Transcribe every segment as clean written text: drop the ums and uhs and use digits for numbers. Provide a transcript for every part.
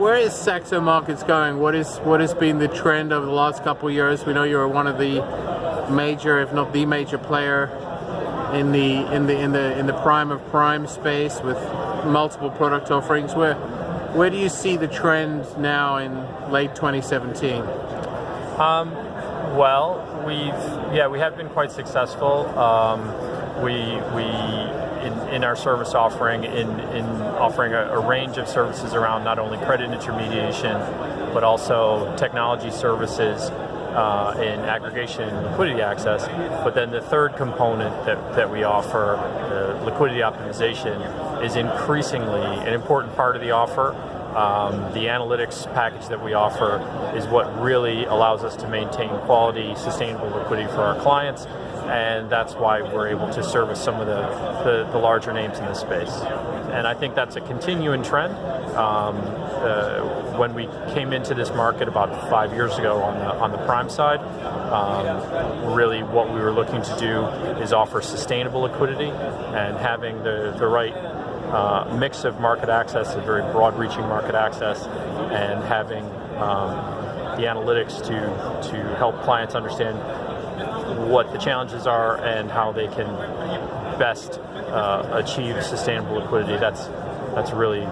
where is SAXO markets going? What has been the trend over the last couple of years? We know you're one of the major, if not the major player in the prime of prime space with multiple product offerings. Where do you see the trend now in late 2017? Well, we have been quite successful. In our service offering, in offering a range of services around not only credit intermediation, but also technology services in aggregation and liquidity access. But then the third component that we offer, the liquidity optimization, is increasingly an important part of the offer. The analytics package that we offer is what really allows us to maintain quality, sustainable liquidity for our clients, and that's why we're able to service some of the larger names in this space. And I think that's a continuing trend. When we came into this market about 5 years ago on the prime side, really what we were looking to do is offer sustainable liquidity, and having the right mix of market access, a very broad-reaching market access, and having the analytics to help clients understand what the challenges are and how they can best achieve sustainable liquidity. That's really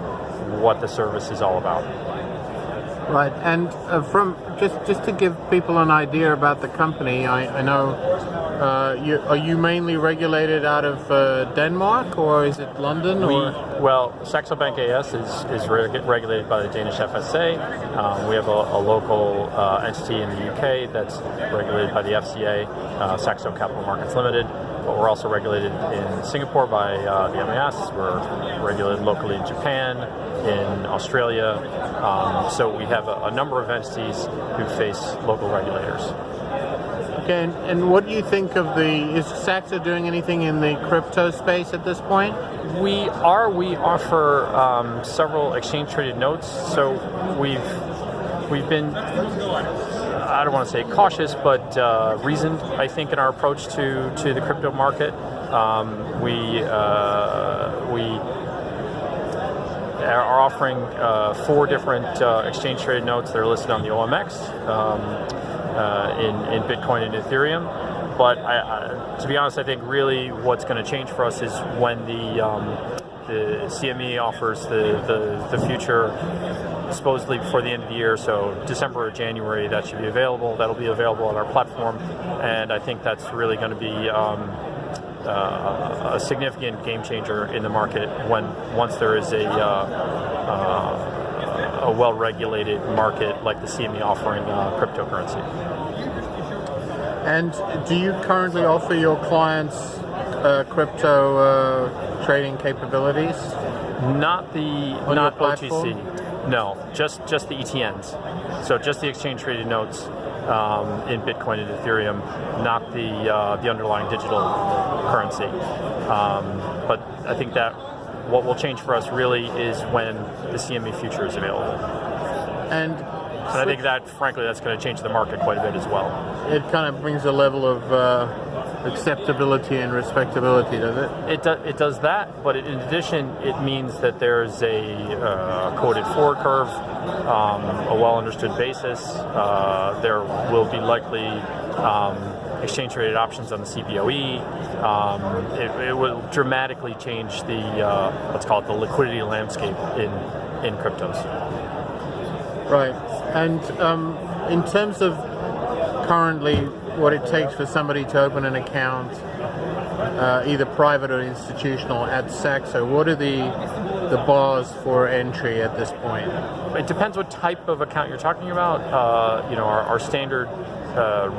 what the service is all about. Right, and from just to give people an idea about the company, I know are you mainly regulated out of Denmark, or is it London? Well, SAXO Bank AS is regulated by the Danish FSA. We have a local entity in the UK that's regulated by the FCA, SAXO Capital Markets Limited. But we're also regulated in Singapore by the MAS. We're regulated locally in Japan, in Australia. So we have a number of entities who face local regulators. Okay, and what do you think of is SAXO doing anything in the crypto space at this point? We offer several exchange-traded notes. So we've been, I don't want to say cautious, but reasoned, I think, in our approach to the crypto market. We are offering 4 different exchange-traded notes that are listed on the OMX in Bitcoin and Ethereum. But to be honest, I think really what's going to change for us is when the CME offers the future, supposedly before the end of the year, so December or January, that should be available. That'll be available on our platform, and I think that's really going to be a significant game changer in the market once there is a well-regulated market like the CME offering cryptocurrency. And do you currently offer your clients crypto trading capabilities? Not OTC. Platform? No, just the ETNs. So just the exchange-traded notes in Bitcoin and Ethereum, not the underlying digital currency. But I think that what will change for us really is when the CME future is available. And I think that, frankly, that's going to change the market quite a bit as well. It kind of brings a level of acceptability and respectability, does it? It does that, but in addition, it means that there's a quoted forward curve, a well-understood basis. There will be likely exchange-traded options on the CBOE. It will dramatically change the let's call it the liquidity landscape in cryptos. Right, and in terms of currently what it takes for somebody to open an account, either private or institutional, at SAXO, what are the bars for entry at this point? It depends what type of account you're talking about. Our standard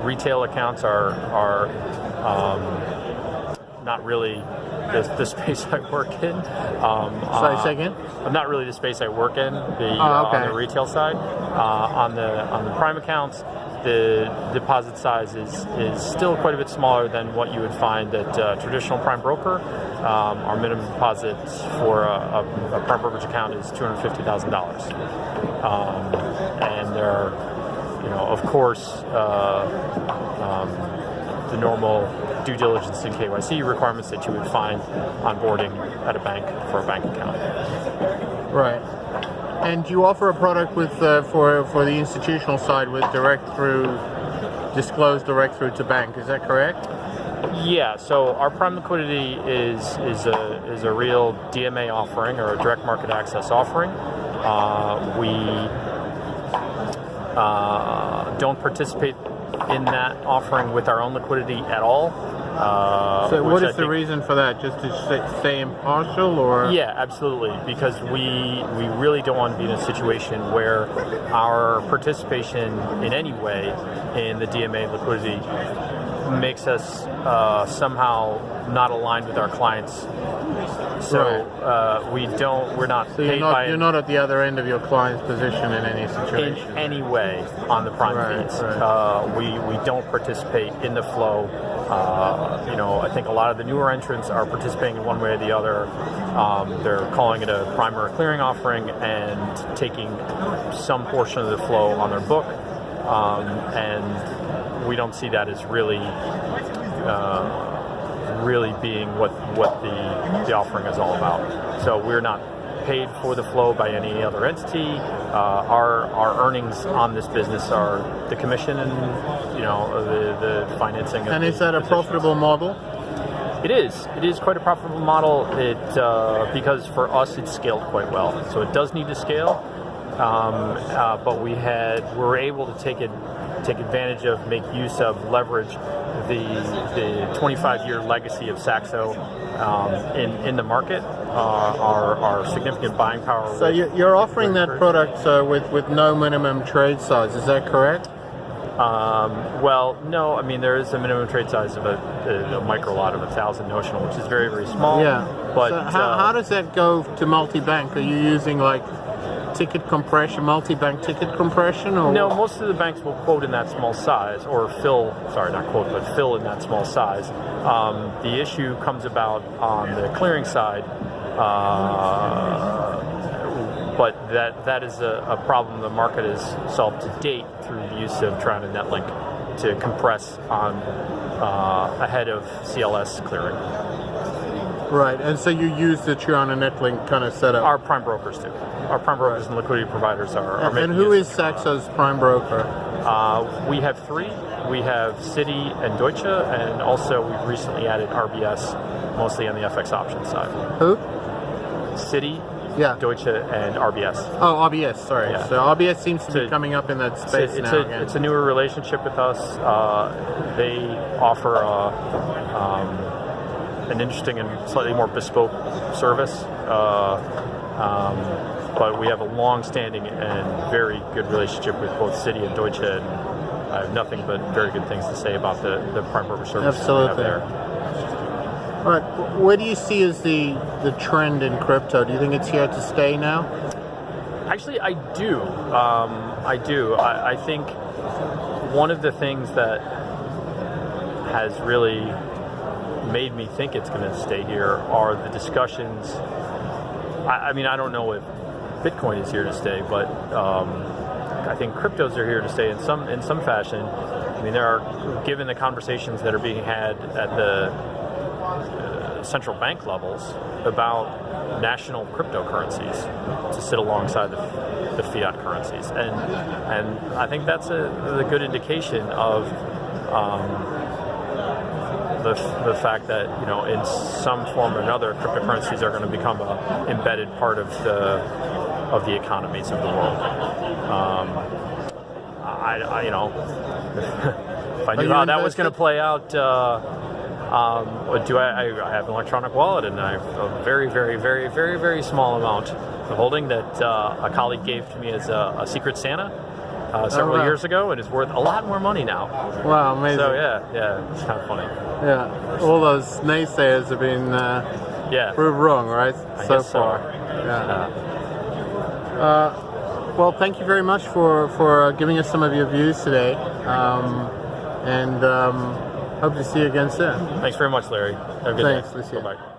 retail accounts are not really the space I work in. Sorry, say again? Not really the space I work in. On the retail side. On the prime accounts, the deposit size is still quite a bit smaller than what you would find at a traditional prime broker. Our minimum deposit for a prime brokerage account is $250,000, and there are, of course, the normal due diligence and KYC requirements that you would find onboarding at a bank for a bank account. Right. And you offer a product with for the institutional side with disclosed direct through to bank. Is that correct? Yeah. So our prime liquidity is a real DMA offering, or a direct market access offering. We don't participate in that offering with our own liquidity at all. So what is the reason for that? Just to stay impartial, or? Yeah, absolutely. Because we really don't want to be in a situation where our participation in any way in the DMA liquidity makes us somehow not aligned with our clients. So we're not paid by. You're not at the other end of your client's position in any situation. In any way on the prime feeds. Right. We don't participate in the flow. I think a lot of the newer entrants are participating in one way or the other. They're calling it a prime or a clearing offering and taking some portion of the flow on their book, and we don't see that as really being what the offering is all about. So we're not paid for the flow by any other entity. Our earnings on this business are the commission and the financing. And is that a profitable model? It is. It is quite a profitable model. Because for us it's scaled quite well. So it does need to scale, but we were able to take advantage of, make use of, leverage the 25-year legacy of SAXO in the market, our significant buying power. So you're offering that product with no minimum trade size, is that correct? Well, no. I mean, there is a minimum trade size of a micro lot of 1,000 notional, which is very, very small. Yeah. But so how does that go to multi-bank? Are you using like ticket compression, multi-bank ticket compression, or? No, most of the banks will quote in that small size, or fill in that small size. The issue comes about on the clearing side, but that is a problem the market has solved to date through the use of Triana Netlink to compress on ahead of CLS clearing. Right, and so you use the Triana Netlink kind of setup? Our prime brokers do. Our prime brokers and liquidity providers are making And who use is SAXO's prime broker? We have three. We have Citi and Deutsche, and also we've recently added RBS, mostly on the FX options side. Who? Citi, Yeah. Deutsche, and RBS. Oh, RBS, sorry. Yeah. So RBS seems to be coming up in that space now again. It's a newer relationship with us. They offer an interesting and slightly more bespoke service. But we have a long-standing and very good relationship with both Citi and Deutsche, and I have nothing but very good things to say about the prime broker services we have there. All right, what do you see as the trend in crypto? Do you think it's here to stay now? Actually, I do. I do. I think one of the things that has really made me think it's going to stay here are the discussions. I mean, I don't know if Bitcoin is here to stay, but I think cryptos are here to stay in some fashion. I mean, given the conversations that are being had at the central bank levels about national cryptocurrencies to sit alongside the fiat currencies, and I think that's a good indication of the fact that in some form or another cryptocurrencies are going to become an embedded part of the economies of the world. If I knew how that was going to play out. I have an electronic wallet, and I have a very, very, very, very, very small amount of holding that a colleague gave to me as a Secret Santa several years ago, and it's worth a lot more money now. Wow, amazing. So yeah, it's kind of funny. Yeah, all those naysayers have been proved wrong, right? So far. Yeah. Well, thank you very much for giving us some of your views today, and hope to see you again soon. Thanks very much, Larry. Have a good day. Thanks, Lucien. Bye-bye.